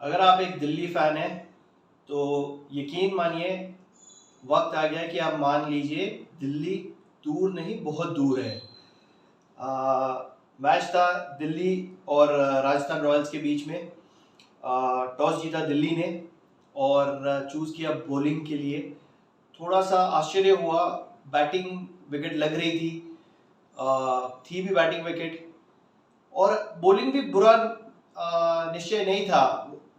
अगर आप एक दिल्ली फैन हैं तो यकीन मानिए वक्त आ गया है कि आप मान लीजिए दिल्ली दूर नहीं बहुत दूर है। मैच था दिल्ली और राजस्थान रॉयल्स के बीच में। टॉस जीता दिल्ली ने और चूज़ किया बॉलिंग के लिए। थोड़ा सा आश्चर्य हुआ, बैटिंग विकेट लग रही थी, थी भी बैटिंग विकेट, और बॉलिंग भी बुरा निश्चय नहीं था।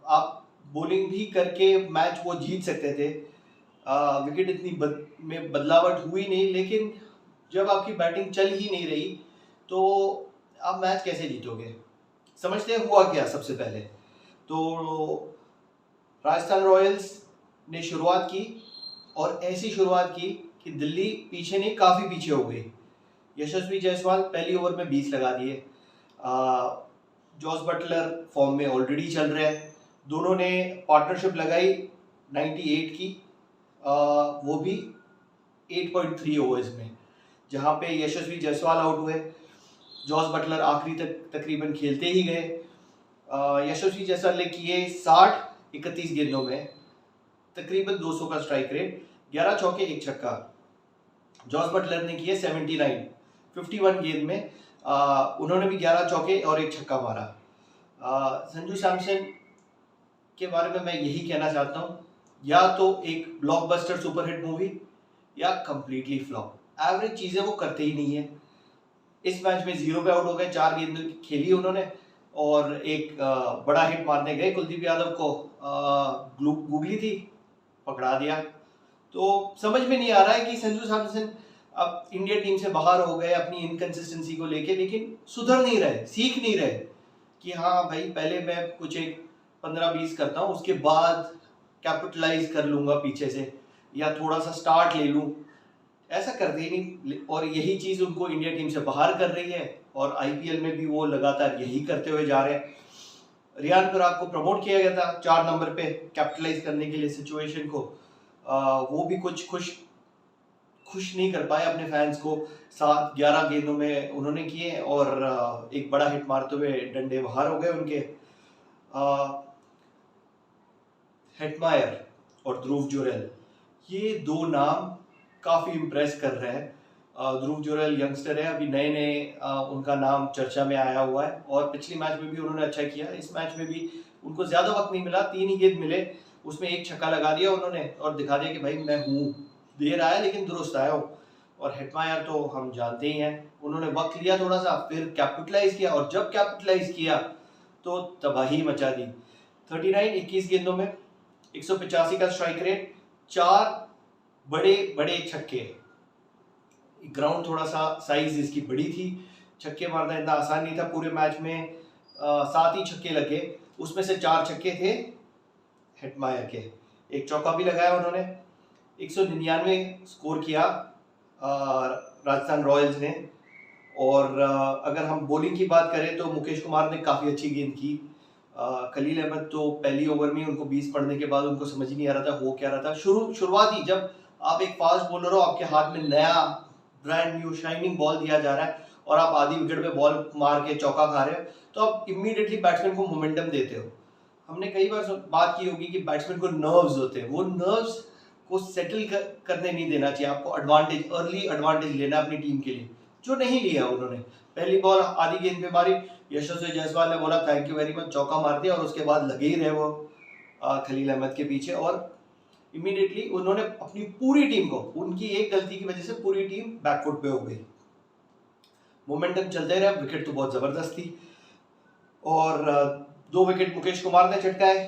आप बॉलिंग भी करके मैच वो जीत सकते थे। विकेट इतनी में बदलावट हुई नहीं, लेकिन जब आपकी बैटिंग चल ही नहीं रही तो आप मैच कैसे जीतोगे? समझते हैं हुआ क्या। सबसे पहले तो राजस्थान रॉयल्स ने शुरुआत की और ऐसी शुरुआत की कि दिल्ली पीछे नहीं, काफ़ी पीछे हो गई। यशस्वी जायसवाल पहली ओवर में 20 लगा दिए। जॉस बटलर फॉर्म में ऑलरेडी चल रहे हैं। दोनों ने पार्टनरशिप लगाई 98 की, वो भी 8.3 ओवर्स में, जहां पे यशस्वी जायसवाल आउट हुए। जॉस बटलर आखिरी तक तकरीबन खेलते ही गए। यशस्वी जायसवाल ने किए 60 31 गेंदों में तकरीबन 200 का स्ट्राइक रेट, 11 चौके 1 छक्का। जॉस बटलर ने किए 79 51 गेंद में, उन्होंने भी 11 चौके और 1 छक्का मारा। संजू सैमसन के बारे में मैं यही कहना चाहता हूँ, या तो एक ब्लॉकबस्टर सुपरहिट मूवी या कंप्लीटली फ्लॉप। एवरेज चीज़ें वो करते ही नहीं है। इस मैच में 0 पे आउट हो गए, 4 गेंद खेली उन्होंने और एक बड़ा हिट मारने गए कुलदीप यादव को, गूगली थी, पकड़ा दिया। तो समझ में नहीं आ रहा है कि संजू सैमसन अब इंडिया टीम से बाहर हो गए अपनी इनकंसिस्टेंसी को लेके, लेकिन सुधर नहीं रहे, सीख नहीं रहे कि हाँ भाई पहले मैं कुछ एक 15-20 करता हूँ, उसके बाद कैपिटलाइज कर लूंगा पीछे से, या थोड़ा सा स्टार्ट ले लूँ। ऐसा करते ही नहीं, और यही चीज़ उनको इंडिया टीम से बाहर कर रही है और आईपीएल में भी वो लगातार यही करते हुए जा रहे हैं। रियान पराग को प्रमोट किया गया था 4 नंबर पे कैपिटलाइज करने के लिए सिचुएशन को। वो भी कुछ खुश नहीं कर पाए अपने फैंस को। 7-11 गेंदों में उन्होंने किए और एक बड़ा हिट मारते हुए डंडे बाहर हो गए उनके। हेटमायर और ध्रुव जुरैल, ये दो नाम काफ़ी इम्प्रेस कर रहे हैं। ध्रुव जुरैल यंगस्टर है, अभी नए नए उनका नाम चर्चा में आया हुआ है और पिछले मैच में भी उन्होंने अच्छा किया। इस मैच में भी उनको ज़्यादा वक्त नहीं मिला, 3 ही गेंद मिले, उसमें 1 छक्का लगा दिया उन्होंने और दिखा दिया कि भाई मैं हूँ, देर आया लेकिन दुरुस्त आया हूँ। और हेटमायर तो हम जानते ही हैं, उन्होंने वक्त लिया थोड़ा सा, फिर कैपिटलाइज किया, और जब कैपिटलाइज किया तो तबाही मचा दी। 39 21 गेंदों में 185 का स्ट्राइक रेट, 4 बड़े बड़े छक्के। ग्राउंड थोड़ा सा साइज इसकी बड़ी थी, छक्के मारना इतना आसान नहीं था। पूरे मैच में 7 ही छक्के लगे, उसमें से 4 छक्के थे हेटमायर के, एक चौका भी लगाया उन्होंने। 199 स्कोर किया राजस्थान रॉयल्स ने। और अगर हम बॉलिंग की बात करें तो मुकेश कुमार ने काफ़ी अच्छी गेंद की। खलील अहमद तो पहली ओवर में उनको 20 पड़ने के बाद उनको समझ ही नहीं आ रहा था हो क्या रहा था। शुरुआत ही जब आप एक फास्ट बॉलर हो, आपके हाथ में नया ब्रांड न्यू शाइनिंग बॉल दिया जा रहा है और आप आधी विकेट पे बॉल मार के चौका खा रहे हो, तो आप इमीडिएटली बैट्समैन को मोमेंटम देते हो। हमने कई बार बात की होगी कि बैट्समैन को नर्व्स होते हैं, वो नर्व्स को सेटल करने नहीं देना चाहिए। आपको एडवांटेज, अर्ली एडवांटेज लेना अपनी टीम के लिए, जो नहीं लिया उन्होंने। पहली बॉल आधी गेंद पे मारी, यशस्वी जायसवाल ने बोला थैंक यू वेरी मच, चौका मार दिया और उसके बाद लगे ही रहे वो खलील अहमद के पीछे। और इमीडिएटली उन्होंने अपनी पूरी टीम को, उनकी एक गलती की वजह से पूरी टीम बैकफुट पे हो गई। मोमेंटम चलते रहे, विकेट तो बहुत जबरदस्त थी और 2 विकेट मुकेश कुमार ने चटकाए,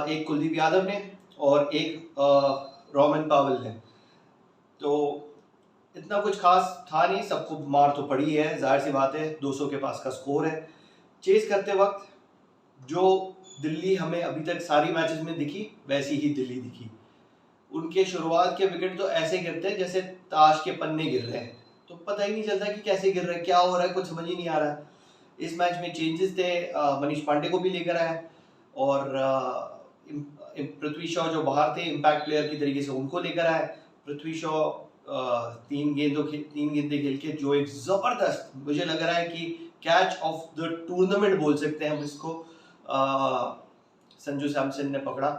एक कुलदीप यादव ने और एक रोमन पावल ने। तो इतना कुछ खास था नहीं, सबको मार तो पड़ी है, जाहिर सी बात है, 200 के पास का स्कोर है। चेस करते वक्त जो दिल्ली हमें अभी तक सारी मैचेस में दिखी, वैसी ही दिल्ली दिखी। उनके शुरुआत के विकेट तो ऐसे गिरते हैं जैसे ताश के पन्ने गिर रहे हैं, तो पता ही नहीं चलता कि कैसे गिर रहे हैं, क्या हो रहा है, कुछ समझ ही नहीं आ रहा है। इस मैच में चेंजेस थे, मनीष पांडे को भी लेकर आए और पृथ्वी शॉ जो बाहर थे इम्पैक्ट प्लेयर की तरीके से, उनको लेकर आए। पृथ्वी शॉ 3 गेंदें खेल के जो एक जबरदस्त, मुझे लग रहा है कि कैच ऑफ द टूर्नामेंट बोल सकते हैं हम इसको, संजू सैमसन ने पकड़ा।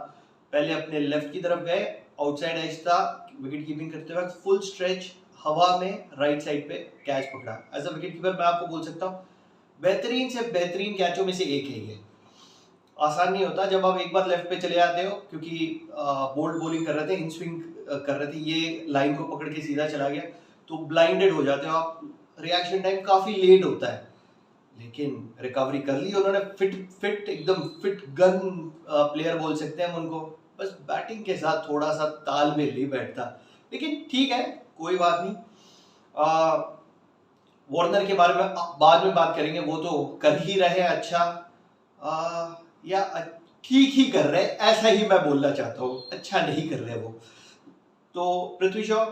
पहले अपने लेफ्ट की तरफ गए, आउटसाइड एज था, विकेट कीपिंग करते वक्त फुल स्ट्रेच हवा में राइट साइड पे कैच पकड़ा। एज अ विकेट कीपर मैं आपको बोल सकता हूँ बेहतरीन से बेहतरीन कैचों में से एक है ये। आसान नहीं होता जब आप एक बार लेफ्ट पे चले जाते हो, क्योंकि बोल्ड बॉलिंग कर रहे थे, इन स्विंग कर रहे थे, ये लाइन को पकड़ के सीधा चला गया तो ब्लाइंडेड हो जाते हो आप, रिएक्शन टाइम काफी लेट होता है। लेकिन रिकवरी कर ली उन्होंने, फिट एकदम फिट गन प्लेयर बोल सकते हैं हम उनको। बस बैटिंग के साथ थोड़ा सा तालमेल नहीं बैठता, लेकिन ठीक है, कोई बात नहीं। वार्नर के बारे में बाद में बात करेंगे, वो तो कर ही रहे अच्छा, या ठीक ही कर रहे, ऐसा ही मैं बोलना चाहता हूँ, अच्छा नहीं कर रहे वो। तो पृथ्वी शॉ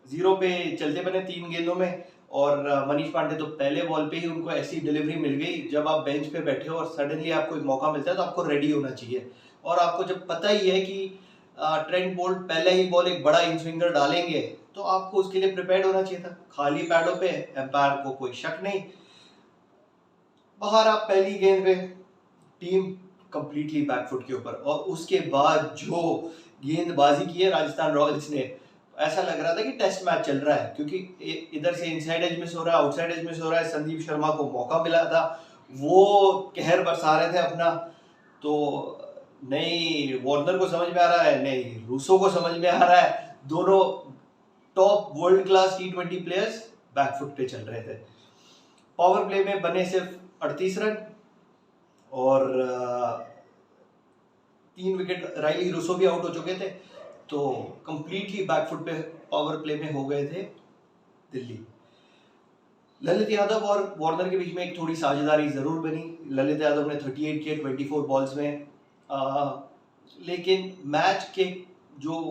0 पे चलते बने 3 गेंदों में, और मनीष पांडे तो पहले बॉल पे ही उनको ऐसी डिलीवरी मिल गई। जब आप बेंच पे बैठे हो और सडनली आपको एक मौका मिलता है तो आपको रेडी होना चाहिए, और आपको जब पता ही है कि ट्रेंट बोल्ट पहले ही बॉल एक बड़ा इन स्विंगर डालेंगे तो आपको उसके लिए प्रिपेयर्ड होना चाहिए था। खाली पैडों पे एम्पायर को कोई शक नहीं, बाहर आप पहली गेंद पे टीम कंप्लीटली बैकफुट के ऊपर, और उसके बाद जो गेंदबाजी की है राजस्थान रॉयल्स ने, ऐसा लग रहा था कि टेस्ट मैच चल रहा है, क्योंकि इधर से इनसाइड एज मिस हो रहा है, आउटसाइड एज मिस हो रहा है। संदीप शर्मा को मौका मिला था, वो कहर बरसा रहे थे अपना, तो नहीं वार्नर को समझ में आ रहा है, नहीं रूसो को समझ में आ रहा है, दोनों top world class T20 players back foot पे चल रहे थे। पावर प्ले में बने सिर्फ 38 रन, और 3 विकेट, राइली रूसो भी आउट हो चुके थे, तो कंप्लीटली बैकफुट पे पावर प्ले में हो गए थे दिल्ली। ललित यादव और वार्नर के बीच में एक थोड़ी साझेदारी जरूर बनी। ललित यादव ने 38 किए 24 बॉल्स में, लेकिन मैच के जो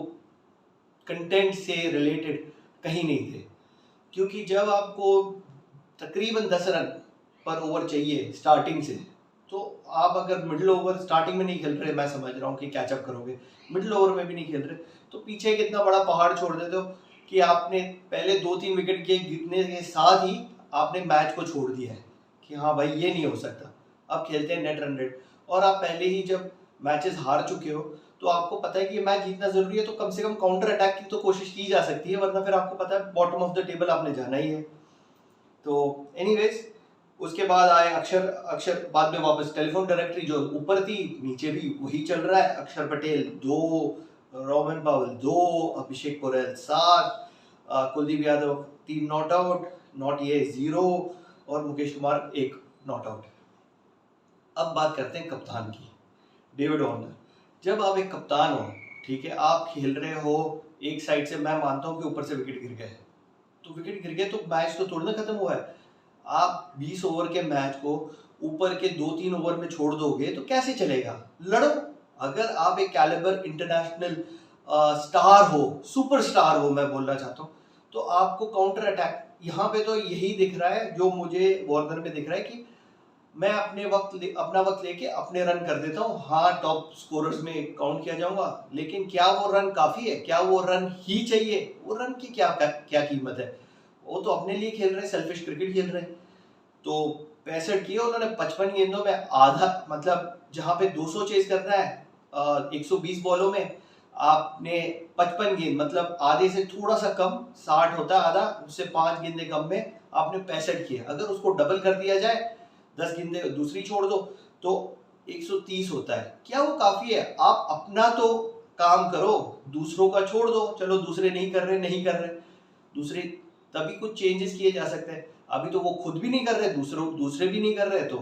कंटेंट से रिलेटेड कहीं नहीं थे, क्योंकि जब आपको तकरीबन 10 रन पर ओवर चाहिए स्टार्टिंग से, तो आप अगर मिडिल ओवर स्टार्टिंग में नहीं खेल रहे, मैं समझ रहा हूँ कि कैचअप करोगे, मिडिल ओवर में भी नहीं खेल रहे, तो पीछे एक इतना बड़ा पहाड़ छोड़ देते हो कि आपने पहले 2-3 विकेट के गिरने के साथ ही आपने मैच को छोड़ दिया है कि हाँ भाई ये नहीं हो सकता, अब खेलते हैं नेट रन रेट। और आप पहले ही जब मैचेस हार चुके हो तो आपको पता है कि ये मैच जीतना जरूरी है, तो कम से कम काउंटर अटैक की तो कोशिश की जा सकती है, वरना फिर आपको पता है बॉटम ऑफ द टेबल आपने जाना ही है। तो एनीवेज उसके बाद आए अक्षर बाद में वापस टेलीफोन डायरेक्टरी जो ऊपर थी नीचे भी वही चल रहा है। अक्षर Patel 2, Rovman Powell 2, Abhishek Porel 7, Kuldeep Yadav 3 not out, not ये 0, और मुकेश कुमार 1 नॉट आउट। अब बात करते हैं कप्तान की, डेविड वार्नर। जब आप एक कप्तान हो, ठीक है, आप खेल रहे हो एक साइड से, मैं मानता हूँ कि ऊपर से विकेट गिर गए, तो विकेट गिर गए तो मैच तो थोड़ा ना खत्म हुआ है। आप 20 ओवर के मैच को ऊपर के 2-3 ओवर में छोड़ दोगे तो कैसे चलेगा? लड़ो। अगर आप एक कैलिबर इंटरनेशनल स्टार हो, सुपरस्टार हो, मैं बोलना चाहता हूँ, तो आपको काउंटर अटैक, यहाँ पे तो यही दिख रहा है जो मुझे वार्नर में दिख रहा है कि मैं अपना वक्त लेके अपने रन कर देता हूँ। हाँ, टॉप स्कोरर्स में काउंट किया जाऊंगा, लेकिन क्या वो रन काफी है? क्या वो रन ही चाहिए? वो रन की क्या कीमत है? वो तो अपने लिए खेल रहे, सेल्फिश क्रिकेट खेल रहे। तो 65 किए उन्होंने 55 गेंदों में, आधा मतलब जहां पे 200 चेस करना है 120 बॉलों में, आपने 55 गेंद मतलब आधे से थोड़ा सा कम, 60 होता है आधा, उससे 5 गेंदे कम में आपने 65 किए। अगर उसको डबल कर दिया जाए, 10 गेंदे दूसरी छोड़ दो, तो 130 होता है। क्या वो काफी है? आप अपना तो काम करो, दूसरों का छोड़ दो। चलो दूसरे नहीं कर रहे, दूसरे तभी कुछ चेंजेस किए जा सकते हैं। अभी तो वो खुद भी नहीं कर रहे, दूसरे भी नहीं कर रहे, तो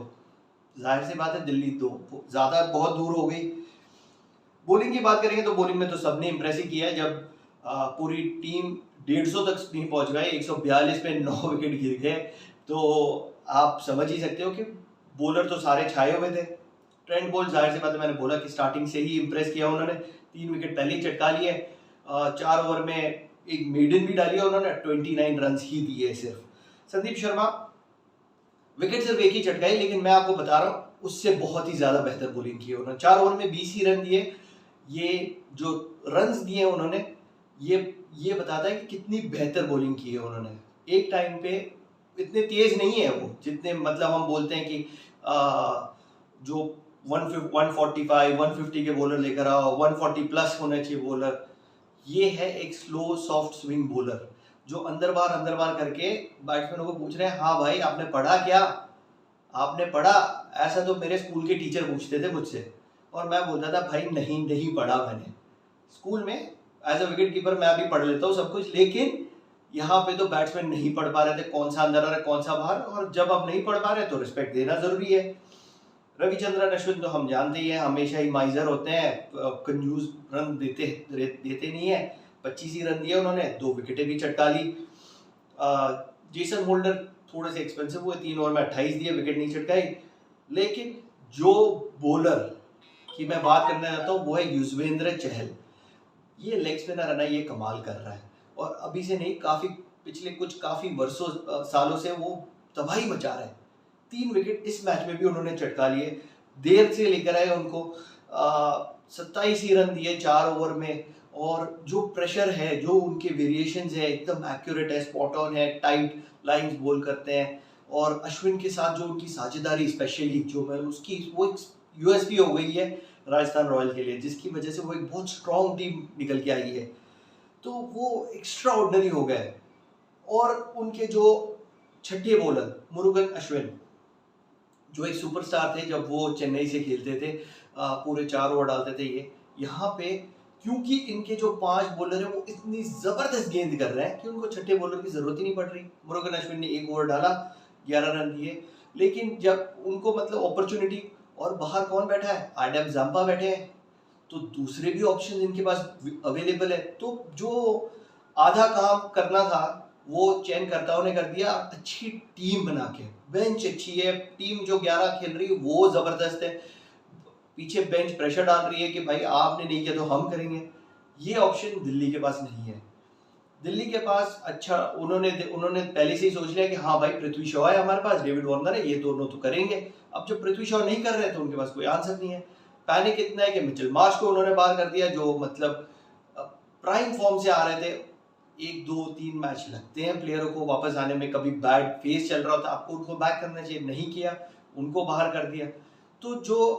जाहिर सी बात है दिल्ली तो ज्यादा बहुत दूर हो गई। बॉलिंग की बात करेंगे तो बॉलिंग में तो सबने इंप्रेसिव किया है। जब पूरी टीम 150 तक नहीं पहुंच गए, 142 पे 9 विकेट गिर गए, तो आप समझ ही सकते हो कि बॉलर तो सारे छाए हुए थे। ट्रेंट बोल्ट जाहिर सी बात है, मैंने बोला कि स्टार्टिंग से ही इंप्रेस किया उन्होंने, 3 विकेट पहले ही चटका लिए, 4 ओवर में एक मेडन भी डाली है उन्होंने, 29 रन ही दिए सिर्फ। संदीप शर्मा विकेट सिर्फ एक ही चटकाई, लेकिन मैं आपको बता रहा हूँ उससे बहुत ही ज्यादा बेहतर बॉलिंग की है उन्होंने। 4 ओवर में 20 ही रन दिए। ये जो रन्स दिए उन्होंने, ये बताता है कि कितनी बेहतर बॉलिंग की है उन्होंने। एक टाइम पे इतने तेज नहीं है वो, जितने मतलब हम बोलते हैं कि जो 145 150 के बॉलर लेकर आओ, 140 प्लस होने चाहिए बॉलर। ये है एक स्लो सॉफ्ट स्विंग बॉलर जो अंदर बार करके बैट्समैनों को पूछ रहे हैं, हाँ भाई आपने पढ़ा क्या, आपने पढ़ा? ऐसा तो मेरे स्कूल के टीचर पूछते थे मुझसे, और मैं बोलता था भाई नहीं पढ़ा मैंने। स्कूल में एज अ विकेट कीपर मैं अभी पढ़ लेता हूँ सब कुछ, लेकिन यहाँ पे तो बैट्समैन नहीं पढ़ पा रहे थे कौन सा अंदर आ रहा है कौन सा बाहर, और जब आप नहीं पढ़ पा रहे तो रिस्पेक्ट देना जरूरी है। रविचंद्रन अश्विन तो हम जानते ही हैं, हमेशा ही माइजर होते हैं, कंजूस रन देते नहीं है। 25 ही रन दिए उन्होंने, 2 विकेटें भी चटका ली। जेसन होल्डर थोड़े से एक्सपेंसिव हुए, 3 ओवर में 28 दिए, विकेट नहीं चटकाई। लेकिन जो बॉलर की मैं बात करना चाहता हूँ वो है युजवेंद्र चहल। ये लेग स्पिनर है ना, ये कमाल कर रहा है, और अभी से नहीं, पिछले काफी वर्षों सालों से वो तबाही मचा रहा है। 3 विकेट इस मैच में भी उन्होंने चटका लिए, देर से लेकर आए उनको, 27 ही रन दिए 4 ओवर में, और जो प्रेशर है, जो उनके वेरिएशंस है, एकदम एक्यूरेट है, स्पॉट ऑन है, टाइट लाइंस बोल करते हैं। और अश्विन के साथ जो उनकी साझेदारी, स्पेशली जो मैं उसकी वो यूएसपी हो गई है राजस्थान रॉयल के लिए, जिसकी वजह से वो एक बहुत स्ट्रॉन्ग टीम निकल के आई है, तो वो एक्स्ट्रा ऑर्डिनरी हो गए। और उनके जो छठे बॉलर मुरुगन अश्विन, जो एक सुपरस्टार थे जब वो चेन्नई से खेलते थे, पूरे 4 ओवर डालते थे ये, यहाँ पे क्योंकि इनके जो 5 बॉलर हैं वो इतनी जबरदस्त गेंद कर रहे हैं कि उनको छठे बॉलर की जरूरत ही नहीं पड़ रही। मुरुगन अश्विन ने 1 ओवर डाला, 11 रन दिए, लेकिन जब उनको मतलब अपॉर्चुनिटी, और बाहर कौन बैठा है, एडम जाम्पा बैठे हैं, तो दूसरे भी ऑप्शन इनके पास अवेलेबल है। तो जो आधा काम करना था वो चयनकर्ताओं ने कर दिया, अच्छी टीम बना के। बेंच अच्छी है, टीम जो 11 खेल रही है वो जबरदस्त है, पीछे बेंच प्रेशर डाल रही है कि भाई आपने नहीं किया तो हम करेंगे। ये ऑप्शन दिल्ली के पास नहीं है। दिल्ली के पास अच्छा, उन्होंने पहले से ही सोच लिया कि हाँ भाई पृथ्वी शॉ है हमारे पास, डेविड वार्नर है, ये दोनों तो करेंगे। अब जब पृथ्वी शॉ नहीं कर रहे तो उनके पास कोई आंसर नहीं है। पैनिक इतना है कि मिचेल मार्श को उन्होंने बाहर कर दिया, जो मतलब प्राइम फॉर्म से आ रहे थे। 1 2 3 मैच लगते हैं प्लेयरों को वापस आने में, कभी बैड फेस चल रहा था, आपको उनको बैक करना चाहिए, नहीं किया, उनको बाहर कर दिया। तो जो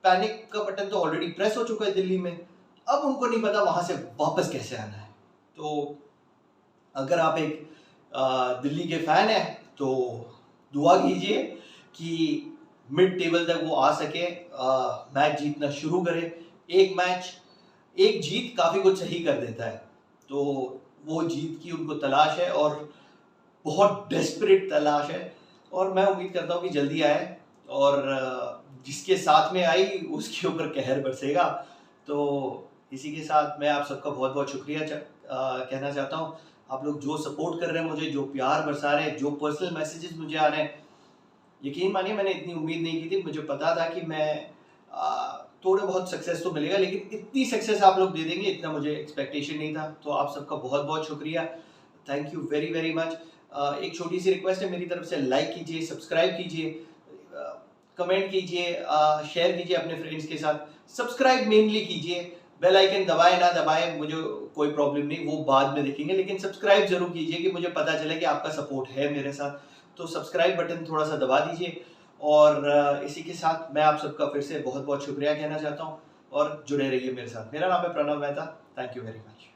पैनिक का बटन तो ऑलरेडी प्रेस हो चुका है दिल्ली में, अब उनको नहीं पता वहां से वापस कैसे आना है। तो अगर आप एक दिल्ली के फैन हैं तो दुआ कीजिए कि मिड टेबल तक वो आ सके, मैच जीतना शुरू करे। एक मैच, एक जीत काफी कुछ सही कर देता है, तो वो जीत की उनको तलाश है, और बहुत डेस्परेट तलाश है, और मैं उम्मीद करता हूँ कि जल्दी आए, और जिसके साथ में आई उसके ऊपर कहर बरसेगा। तो इसी के साथ मैं आप सबका बहुत बहुत शुक्रिया कहना चाहता हूँ। आप लोग जो सपोर्ट कर रहे हैं मुझे, जो प्यार बरसा रहे हैं, जो पर्सनल मैसेजेस मुझे आ रहे हैं, यकीन मानिए मैंने इतनी उम्मीद नहीं की थी। मुझे पता था कि मैं थोड़े बहुत सक्सेस तो मिलेगा, लेकिन इतनी सक्सेस आप लोग दे देंगे इतना मुझे एक्सपेक्टेशन नहीं था। तो आप सबका बहुत बहुत शुक्रिया, thank you very very much. एक छोटी सी रिक्वेस्ट है मेरी तरफ से, लाइक कीजिए, सब्सक्राइब कीजिए, कमेंट कीजिए, शेयर कीजिए अपने फ्रेंड्स के साथ, सब्सक्राइब मेनली कीजिए। बेल आइकन दबाए ना दबाए मुझे कोई प्रॉब्लम नहीं, वो बाद में देखेंगे, लेकिन सब्सक्राइब जरूर कीजिए कि मुझे पता चले कि आपका सपोर्ट है मेरे साथ। तो सब्सक्राइब बटन थोड़ा सा दबा दीजिए, और इसी के साथ मैं आप सबका फिर से बहुत बहुत शुक्रिया कहना चाहता हूँ, और जुड़े रहिए मेरे साथ। मेरा नाम है Pranav Mehta, thank you very much.